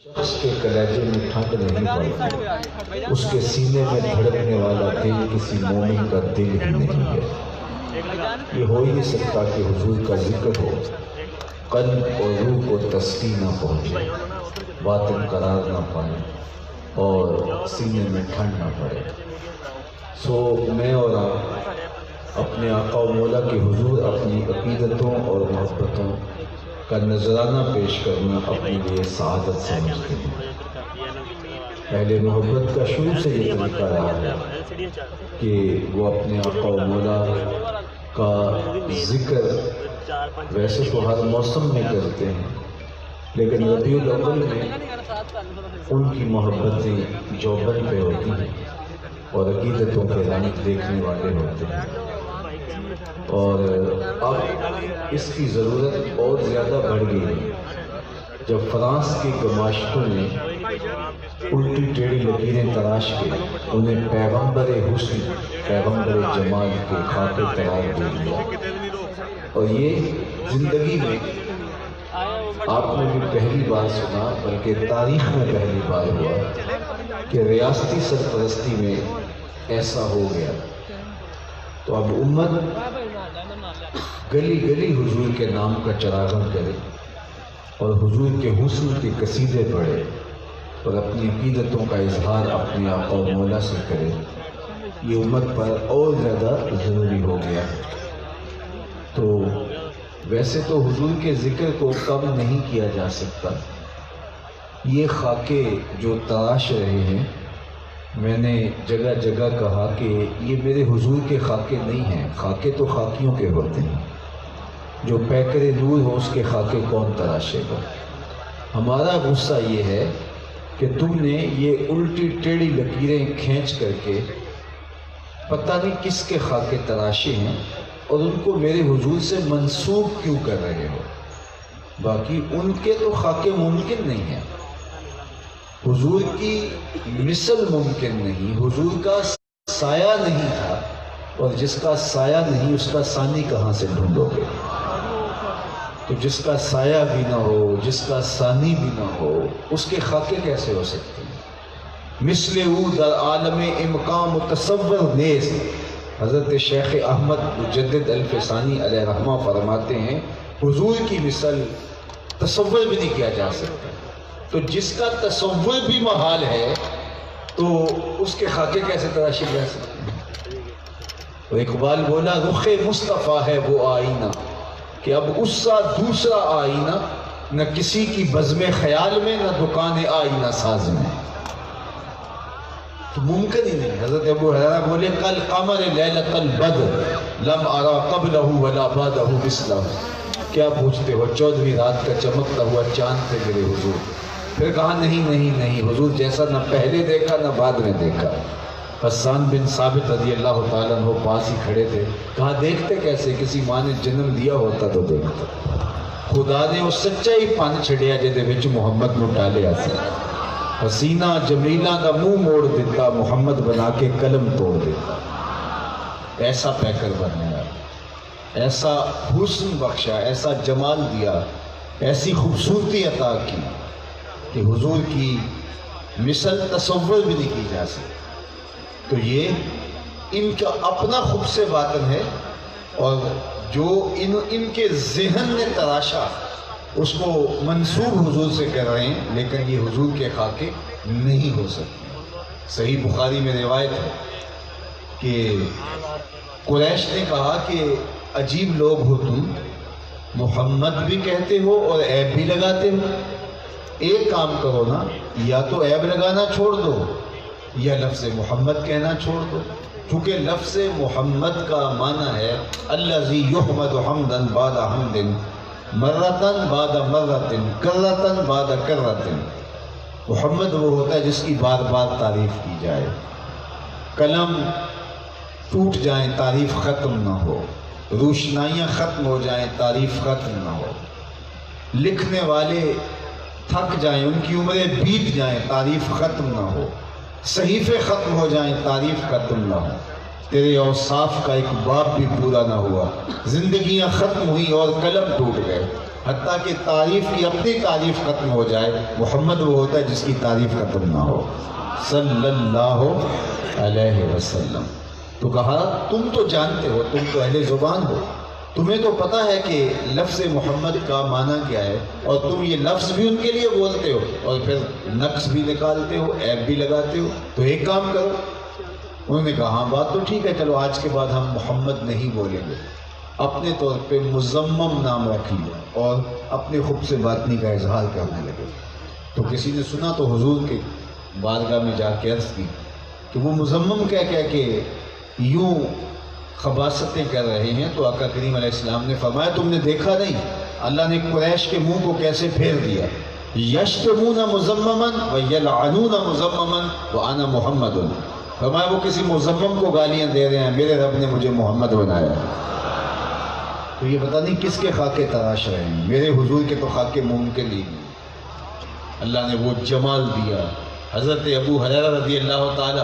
شخص کے کلیجے میں ٹھنڈ نہیں پڑتی، اس کے سینے میں دھڑکنے والا دل کسی مومن کا دل ہی نہیں ہے۔ یہ ہو ہی نہیں سکتا کہ حضور کا ذکر ہو، قلب اور روح کو تسکین نہ پہنچے، باطن قرار نہ پائے اور سینے میں ٹھنڈ نہ پڑے۔ میں اور آپ اپنے آقا و مولا کے حضور اپنی عقیدتوں اور محبتوں کا نذرانہ پیش کرنا اپنے لیے سعادت سمجھتے ہیں۔ پہلے محبت کا شروع سے یہ طریقہ رہا ہے کہ وہ اپنے آقا و مولا کا ذکر ویسے تو ہر موسم میں کرتے ہیں، لیکن ربیع الاول میں ان کی محبتیں جوبن پہ ہوتی ہیں اور عقیدتوں کے رنگ دیکھنے والے ہوتے ہیں، اور اب اس کی ضرورت اور زیادہ بڑھ گئی ہے جب فرانس کے گماشتوں نے الٹی ٹیڑھی لکیریں تراش کے انہیں پیغمبر حسن، پیغمبر جمال کے خاکے قرار دے دیا۔ اور یہ زندگی میں آپ نے بھی پہلی بار سنا، بلکہ تاریخ میں پہلی بار ہوا کہ ریاستی سرپرستی میں ایسا ہو گیا۔ تو اب امت گلی گلی حضور کے نام کا چراغاں کرے اور حضور کے حسن کے قصیدے پڑھے اور اپنی عقیدتوں کا اظہار اپنے آقا و مولا سے کرے، یہ امت پر اور زیادہ ضروری ہو گیا۔ تو ویسے تو حضور کے ذکر کو کم نہیں کیا جا سکتا۔ یہ خاکے جو تراش رہے ہیں، میں نے جگہ جگہ کہا کہ یہ میرے حضور کے خاکے نہیں ہیں، خاکے تو خاکیوں کے ہوتے ہیں، جو پیکر نور ہو اس کے خاکے کون تراشے گا۔ ہمارا غصہ یہ ہے کہ تم نے یہ الٹی ٹیڑھی لکیریں کھینچ کر کے پتہ نہیں کس کے خاکے تراشے ہیں اور ان کو میرے حضور سے منسوب کیوں کر رہے ہو۔ باقی ان کے تو خاکے ممکن نہیں ہیں، حضور کی مثل ممکن نہیں، حضور کا سایہ نہیں تھا، اور جس کا سایہ نہیں اس کا ثانی کہاں سے ڈھونڈو گے؟ تو جس کا سایہ بھی نہ ہو، جس کا ثانی بھی نہ ہو، اس کے خاکے کیسے ہو سکتے ہیں؟ مثل او در عالم امکان متصور نیست۔ حضرت شیخ احمد مجدد الفسانی علیہ رحمہ فرماتے ہیں حضور کی مثل تصور بھی نہیں کیا جا سکتا۔ تو جس کا تصور بھی محال ہے تو اس کے خاکے کیسے تراشے جا سکتے ہیں؟ اور اقبال بولا رخ مصطفیٰ ہے وہ آئینہ کہ اب اس سا دوسرا آئینہ، نہ کسی کی بزم خیال میں نہ دکان آئینہ ساز میں۔ تو ممکن ہی نہیں۔ حضرت ابو ہریرہ بولے کل قمر لیلۃ البدر لم ارا قبلہ ولا بعدہ مثلہ۔ کیا پوچھتے ہو، 14ویں رات کا چمکتا ہوا چاند تھے میرے حضور۔ پھر کہا نہیں نہیں نہیں، حضور جیسا نہ پہلے دیکھا نہ بعد میں دیکھا۔ حسان بن ثابت رضی اللہ تعالیٰ عنہ پاس ہی کھڑے تھے، کہا دیکھتے کیسے، کسی ماں نے جنم دیا ہوتا تو دیکھتا۔ خدا نے وہ سچا ہی پن چھڑیا جہدے وچ محمد نو ڈالیا سی۔ حسینہ جمیلہ دا منہ موڑ دیتا، محمد بنا کے قلم توڑ دیتا۔ ایسا پیکر بنایا، ایسا حسن بخشا، ایسا جمال دیا، ایسی خوبصورتی عطا کی کہ حضور کی مثل تصور بھی نہیں کی جا سکتی۔ تو یہ ان کا اپنا خبث باطن ہے، اور جو ان کے ذہن نے تراشا اس کو منسوب حضور سے کر رہے ہیں، لیکن یہ حضور کے خاکے نہیں ہو سکتے۔ صحیح بخاری میں روایت ہے کہ قریش نے کہا کہ عجیب لوگ ہو تم، محمد بھی کہتے ہو اور عیب بھی لگاتے ہو۔ ایک کام کرو نا، یا تو عیب لگانا چھوڑ دو یا لفظ محمد کہنا چھوڑ دو، کیونکہ لفظ محمد کا معنی ہے الذی یحمد حمدا بعد حمد، مرتن بعد مرتن، کرتن بعد کرتن۔ محمد وہ ہوتا ہے جس کی بار بار تعریف کی جائے، قلم ٹوٹ جائیں تعریف ختم نہ ہو، روشنائیاں ختم ہو جائیں تعریف ختم نہ ہو، لکھنے والے تھک جائیں، ان کی عمریں بیت جائیں تعریف ختم نہ ہو، صحیفے ختم ہو جائیں تعریف ختم نہ ہو، تیرے اوصاف کا ایک باب بھی پورا نہ ہوا، زندگیاں ختم ہوئی اور قلم ٹوٹ گئے، حتیٰ کہ تعریف کی اپنی تعریف ختم ہو جائے، محمد وہ ہوتا ہے جس کی تعریف ختم نہ ہو، صلی اللہ علیہ وسلم۔ تو کہا تم تو جانتے ہو، تم تو اہل زبان ہو، تمہیں تو پتہ ہے کہ لفظ محمد کا معنی کیا ہے، اور تم یہ لفظ بھی ان کے لیے بولتے ہو اور پھر نقص بھی نکالتے ہو، عیب بھی لگاتے ہو، تو ایک کام کرو۔ انہوں نے کہا ہاں بات تو ٹھیک ہے، چلو آج کے بعد ہم محمد نہیں بولیں گے، اپنے طور پہ مزمم نام رکھ لیا اور اپنے خود سے باطنی کا اظہار کرنے لگے۔ تو کسی نے سنا تو حضور کے بارگاہ میں جا کے عرض کی کہ وہ مزمم کہہ کہ یوں خباثتیں کر رہے ہیں، تو آقا کریم علیہ السلام نے فرمایا تم نے دیکھا نہیں اللہ نے قریش کے منہ کو کیسے پھیر دیا، یشتمون مزمما ویلعنون مزمما وانا محمد۔ فرمایا وہ کسی مزمم کو گالیاں دے رہے ہیں، میرے رب نے مجھے محمد بنایا۔ تو یہ پتہ نہیں کس کے خاکے تراش رہے ہیں، میرے حضور کے تو خاکے ممکن ہی نہیں۔ اللہ نے وہ جمال دیا۔ حضرت ابو ہریرہ رضی اللہ تعالی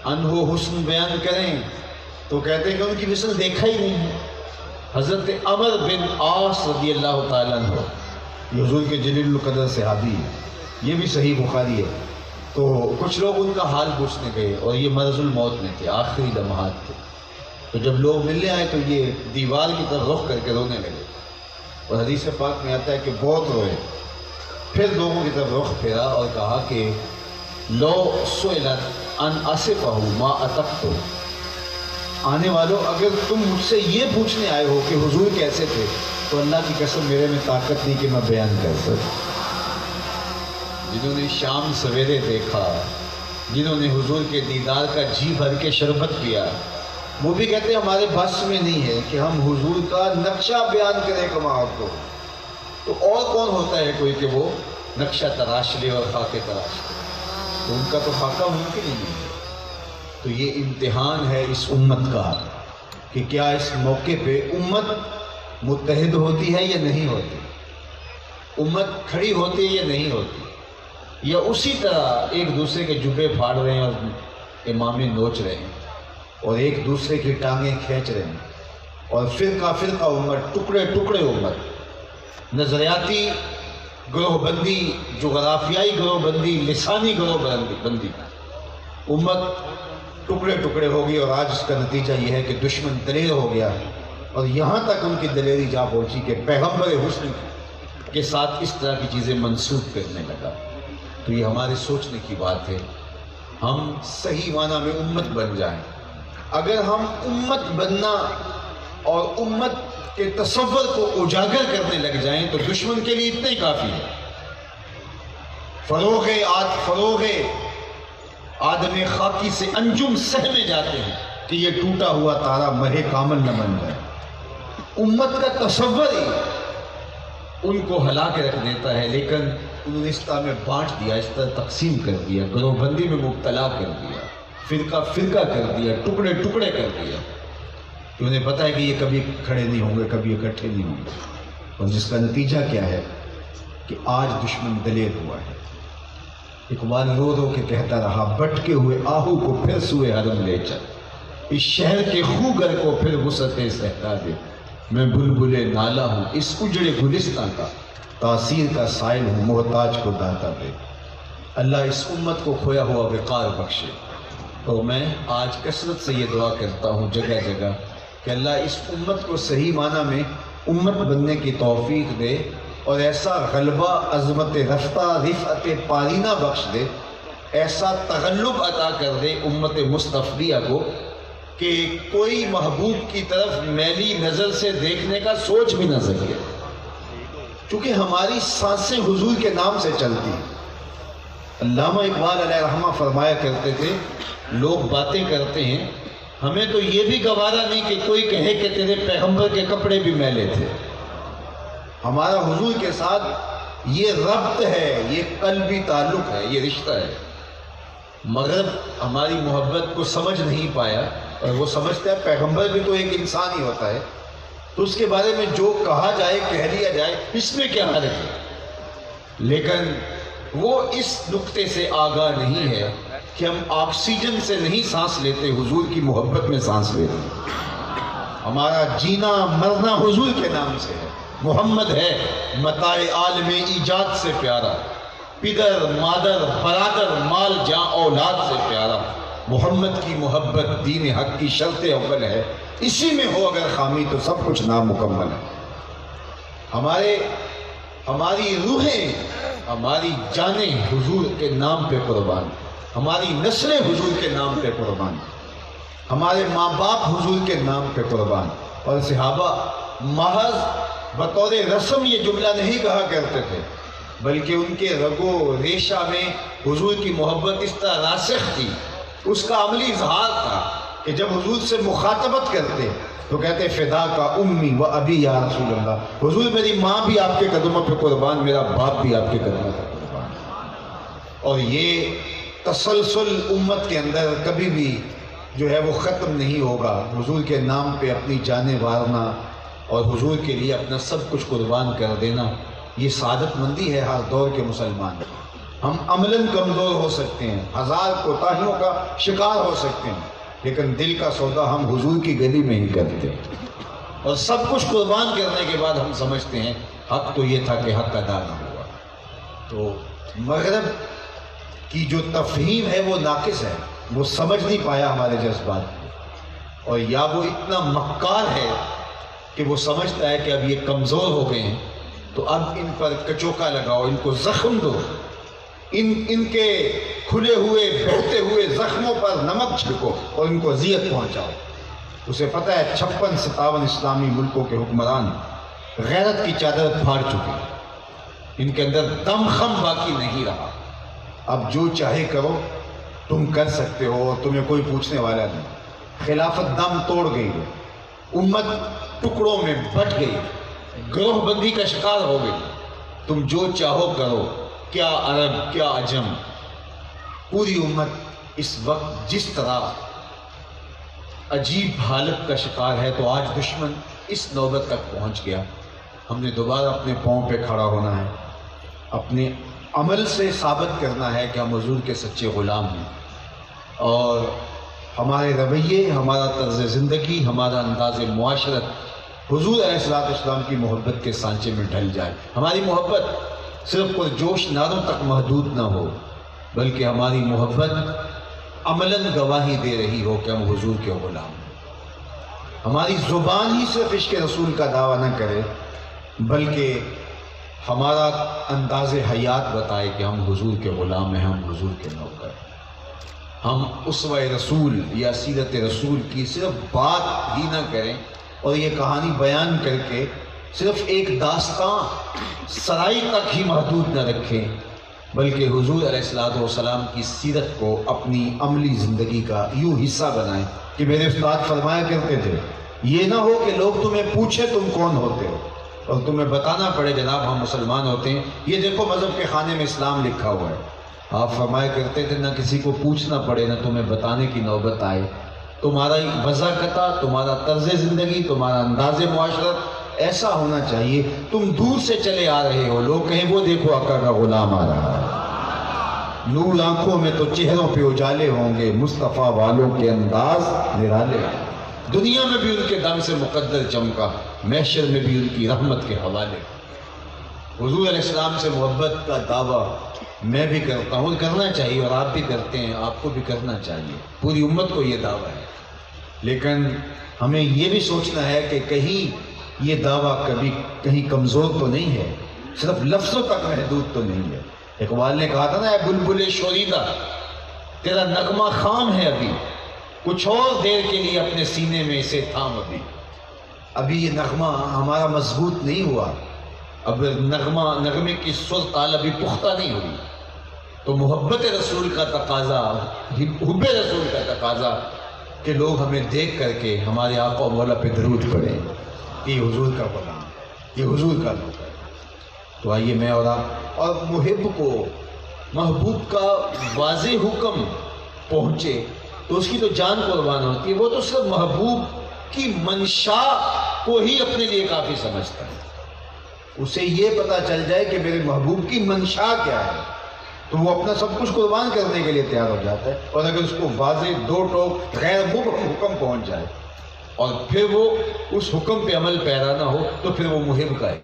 عنہ حسن بیان کریں تو کہتے ہیں کہ ان کی مثل دیکھا ہی نہیں ہے۔ حضرت عمر بن عاص رضی اللہ تعالیٰ عنہ، یہ حضور کے جلیل القدر صحابی ہے، یہ بھی صحیح بخاری ہے۔ تو کچھ لوگ ان کا حال پوچھنے گئے اور یہ مرض الموت میں تھے، آخری لمحات تھے۔ تو جب لوگ ملنے آئے تو یہ دیوار کی طرف رخ کر کے رونے لگے، اور حدیث پاک میں آتا ہے کہ بہت روئے، پھر لوگوں کی طرف رخ پھیرا اور کہا کہ لو سئلت ان اصفہ ما اتقت، آنے والوں اگر تم مجھ سے یہ پوچھنے آئے ہو کہ حضور کیسے تھے تو اللہ کی قسم میرے میں طاقت نہیں کہ میں بیان کر سکوں۔ جنہوں نے شام سویرے دیکھا، جنہوں نے حضور کے دیدار کا جی بھر کے شربت پیا، وہ بھی کہتے ہیں ہمارے بس میں نہیں ہے کہ ہم حضور کا نقشہ بیان کریں کماؤ کو، تو اور کون ہوتا ہے کوئی کہ وہ نقشہ تراش لے اور خاکے تراش لے، تو ان کا تو خاکہ ممکن ہی نہیں ہے۔ تو یہ امتحان ہے اس امت کا کہ کیا اس موقع پہ امت متحد ہوتی ہے یا نہیں ہوتی، امت کھڑی ہوتی ہے یا نہیں ہوتی، یا اسی طرح ایک دوسرے کے جبے پھاڑ رہے ہیں اور امامے نوچ رہے ہیں اور ایک دوسرے کی ٹانگیں کھینچ رہے ہیں، اور فرقہ فرقہ امت، ٹکڑے ٹکڑے امت، نظریاتی گروہ بندی، جغرافیائی گروہ بندی، لسانی گروہ بندی، امت ٹکڑے ٹکڑے ہو گئی۔ اور آج اس کا نتیجہ یہ ہے کہ دشمن دلیر ہو گیا، اور یہاں تک ان کی دلیری جا پہنچی کہ پیغمبر حسن کے ساتھ اس طرح کی چیزیں منسوخ کرنے لگا۔ تو یہ ہمارے سوچنے کی بات ہے، ہم صحیح معنی میں امت بن جائیں۔ اگر ہم امت بننا اور امت کے تصور کو اجاگر کرنے لگ جائیں تو دشمن کے لیے اتنا ہی کافی ہے۔ فروغ آدم خاکی سے انجم سہمے جاتے ہیں کہ یہ ٹوٹا ہوا تارا مہ کامل نہ بن جائے۔ امت کا تصور ہی ان کو ہلا کے رکھ دیتا ہے، لیکن انہوں نے اس طرح میں بانٹ دیا، اس طرح تقسیم کر دیا، گروہ بندی میں مبتلا کر دیا، فرقہ فرقہ کر دیا، ٹکڑے ٹکڑے کر دیا، کہ انہیں پتہ ہے کہ یہ کبھی کھڑے نہیں ہوں گے، کبھی اکٹھے نہیں ہوں گے، اور جس کا نتیجہ کیا ہے کہ آج دشمن دلیر ہوا ہے۔ اقبال رو رو کے کہتا رہا، بٹکے ہوئے آہو کو پھر سوئے حرم لے چل، اس شہر کے خوگر کو پھر وسعت صحرا دے، میں بلبل نالا ہوں اس اجڑے گلستان کا، تاثیر کا سائل ہوں محتاج کو داتا دے۔ اللہ اس امت کو کھویا ہوا وقار بخشے۔ تو میں آج کثرت سے یہ دعا کرتا ہوں جگہ جگہ کہ اللہ اس امت کو صحیح معنی میں امت بننے کی توفیق دے، اور ایسا غلبہ، عظمت رفتہ، رفعت پارینہ بخش دے، ایسا تغلب عطا کر دے امت مصطفیہ کو کہ کوئی محبوب کی طرف میلی نظر سے دیکھنے کا سوچ بھی نہ سکے، چونکہ ہماری سانسیں حضور کے نام سے چلتی ہیں۔ علامہ اقبال علیہ رحمہ فرمایا کرتے تھے، لوگ باتیں کرتے ہیں، ہمیں تو یہ بھی گوارا نہیں کہ کوئی کہے کہ تیرے پیغمبر کے کپڑے بھی میلے تھے۔ ہمارا حضور کے ساتھ یہ ربط ہے، یہ قلبی تعلق ہے، یہ رشتہ ہے۔ مغرب ہماری محبت کو سمجھ نہیں پایا، اور وہ سمجھتا ہے پیغمبر بھی تو ایک انسان ہی ہوتا ہے، تو اس کے بارے میں جو کہا جائے کہہ لیا جائے، اس میں کیا حرج ہے۔ لیکن وہ اس نقطے سے آگاہ نہیں ہے کہ ہم آکسیجن سے نہیں سانس لیتے، حضور کی محبت میں سانس لیتے ہیں۔ ہمارا جینا مرنا حضور کے نام سے ہے، محمد ہے متاع عالم ایجاد سے پیارا، پدر مادر برادر مال جاں اولاد سے پیارا۔ محمد کی محبت دین حق کی شرط اول ہے، اسی میں ہو اگر خامی تو سب کچھ نامکمل ہے۔ ہماری روحیں، ہماری جانیں حضور کے نام پہ قربان، ہماری نسلیں حضور کے نام پہ قربان، ہمارے ماں باپ حضور کے نام پہ قربان۔ اور صحابہ محض بطور رسم یہ جملہ نہیں کہا کرتے تھے، بلکہ ان کے رگو ریشہ میں حضور کی محبت اس طرح راسخ تھی، اس کا عملی اظہار تھا کہ جب حضور سے مخاطبت کرتے تو کہتے فدا کا امی و ابی یا رسول اللہ، حضور میری ماں بھی آپ کے قدموں پہ قربان، میرا باپ بھی آپ کے قدموں پہ قربان۔ اور یہ تسلسل امت کے اندر کبھی بھی جو ہے وہ ختم نہیں ہوگا، حضور کے نام پہ اپنی جانیں وارنا اور حضور کے لیے اپنا سب کچھ قربان کر دینا، یہ سعادت مندی ہے ہر دور کے مسلمان کی۔ ہم عملاً کمزور ہو سکتے ہیں، ہزار کوتاہیوں کا شکار ہو سکتے ہیں، لیکن دل کا سودا ہم حضور کی گلی میں ہی کرتے ہیں، اور سب کچھ قربان کرنے کے بعد ہم سمجھتے ہیں حق تو یہ تھا کہ حق ادا نہ ہوا۔ تو مغرب کی جو تفہیم ہے وہ ناقص ہے، وہ سمجھ نہیں پایا ہمارے جذبات کو، اور یا وہ اتنا مکار ہے کہ وہ سمجھتا ہے کہ اب یہ کمزور ہو گئے ہیں تو اب ان پر کچوکا لگاؤ، ان کو زخم دو، ان کے کھلے ہوئے بہتے ہوئے زخموں پر نمک چھڑکو اور ان کو اذیت پہنچاؤ۔ اسے پتہ ہے 56-57 اسلامی ملکوں کے حکمران غیرت کی چادر پھاڑ چکے، ان کے اندر دم خم باقی نہیں رہا۔ اب جو چاہے کرو، تم کر سکتے ہو اور تمہیں کوئی پوچھنے والا نہیں۔ خلافت دم توڑ گئی ہے، امت ٹکڑوں میں بٹ گئی، گروہ بندی کا شکار ہو گئی۔ تم جو چاہو کرو، کیا عرب کیا عجم، پوری امت اس وقت جس طرح عجیب حالت کا شکار ہے، تو آج دشمن اس نوبت تک پہنچ گیا۔ ہم نے دوبارہ اپنے پاؤں پہ کھڑا ہونا ہے، اپنے عمل سے ثابت کرنا ہے کہ ہم حضور کے سچے غلام ہیں، اور ہمارے رویے، ہمارا طرز زندگی، ہمارا انداز معاشرت حضور علیہ السلام کی محبت کے سانچے میں ڈھل جائے۔ ہماری محبت صرف پرجوش نعروں تک محدود نہ ہو، بلکہ ہماری محبت عملاً گواہی دے رہی ہو کہ ہم حضور کے غلام ہیں۔ ہماری زبان ہی صرف عشق رسول کا دعویٰ نہ کرے، بلکہ ہمارا انداز حیات بتائے کہ ہم حضور کے غلام ہیں، ہم حضور کے نوکر ہیں۔ ہم اسوہ رسول یا سیرت رسول کی صرف بات ہی نہ کریں اور یہ کہانی بیان کر کے صرف ایک داستان سرائی تک ہی محدود نہ رکھیں، بلکہ حضور علیہ السلام کی سیرت کو اپنی عملی زندگی کا یوں حصہ بنائیں کہ میرے استاد فرمایا کرتے تھے، یہ نہ ہو کہ لوگ تمہیں پوچھیں تم کون ہوتے ہو اور تمہیں بتانا پڑے جناب ہم مسلمان ہوتے ہیں، یہ دیکھو مذہب کے خانے میں اسلام لکھا ہوا ہے۔ آپ فرمایا کرتے تھے نہ کسی کو پوچھنا پڑے، نہ تمہیں بتانے کی نوبت آئے، تمہارا وضاقتہ، تمہارا طرز زندگی، تمہارا انداز معاشرت ایسا ہونا چاہیے تم دور سے چلے آ رہے ہو، لوگ کہیں وہ دیکھو آقا کا غلام آ رہا ہے، نور آنکھوں میں تو چہروں پہ اجالے ہوں گے، مصطفیٰ والوں کے انداز نرالے، دنیا میں بھی ان کے دم سے مقدر چمکا، محشر میں بھی ان کی رحمت کے حوالے۔ حضور علیہ السلام سے محبت کا دعویٰ میں بھی کرتا ہوں، کرنا چاہیے، اور آپ بھی کرتے ہیں، آپ کو بھی کرنا چاہیے، پوری امت کو یہ دعویٰ ہے، لیکن ہمیں یہ بھی سوچنا ہے کہ کہیں یہ دعویٰ کبھی کہیں کمزور تو نہیں ہے، صرف لفظوں تک محدود تو نہیں ہے۔ اقبال نے کہا تھا نا، اے بلبل شوریدہ تیرا نغمہ خام ہے ابھی، کچھ اور دیر کے لیے اپنے سینے میں اسے تھام، ابھی یہ نغمہ ہمارا مضبوط نہیں ہوا، اب نغمے کی سر تال ابھی پختہ نہیں ہوئی، تو محبت رسول کا تقاضا، حب رسول کا تقاضا کہ لوگ ہمیں دیکھ کر کے ہمارے آقا و مولا پہ درود پڑھیں، یہ حضور کا غلام، یہ حضور کا نوکر ہے۔ تو آئیے میں اور آپ، اور محب کو محبوب کا واضح حکم پہنچے تو اس کی تو جان قربان ہوتی ہے، وہ تو صرف محبوب کی منشا کو ہی اپنے لیے کافی سمجھتا ہے، اسے یہ پتا چل جائے کہ میرے محبوب کی منشا کیا ہے تو وہ اپنا سب کچھ قربان کرنے کے لیے تیار ہو جاتا ہے، اور اگر اس کو واضح دو ٹوک غیر مبہم حکم پہنچ جائے اور پھر وہ اس حکم پہ عمل پیرا نہ ہو تو پھر وہ محب کا ہے۔